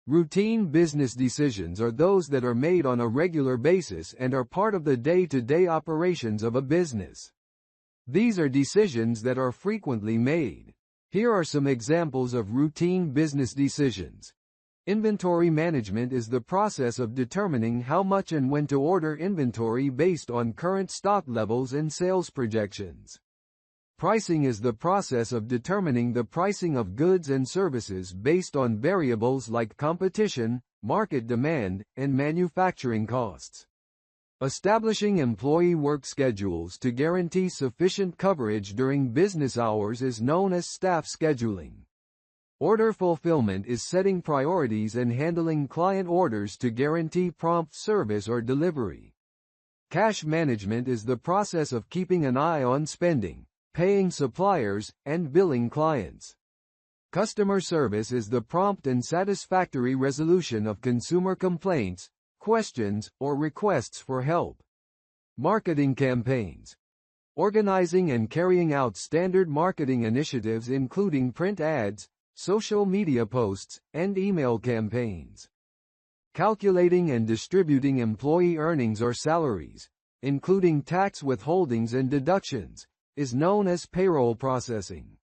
Routine business decisions are those that are made on a regular basis and are part of the day-to-day operations of a business. These are decisions that are frequently made. Here are some examples of routine business decisions. Inventory management is the process of determining how much and when to order inventory based on current stock levels and sales projections. Pricing is the process of determining the pricing of goods and services based on variables like competition, market demand, and manufacturing costs. Establishing employee work schedules to guarantee sufficient coverage during business hours is known as staff scheduling. Order fulfillment is setting priorities and handling client orders to guarantee prompt service or delivery. Cash management is the process of keeping an eye on spending, paying suppliers, and billing clients. Customer service is the prompt and satisfactory resolution of consumer complaints, questions, or requests for help. Marketing campaigns. Organizing and carrying out standard marketing initiatives including print ads, social media posts, and email campaigns. Calculating and distributing employee earnings or salaries, including tax withholdings and deductions, is known as payroll processing.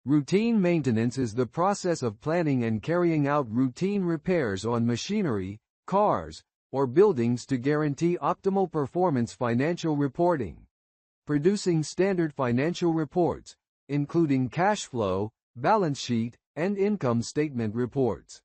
Routine maintenance is the process of planning and carrying out routine repairs on machinery, cars, or buildings to guarantee optimal performance. Financial reporting. Producing standard financial reports, including cash flow, balance sheet, and income statement reports.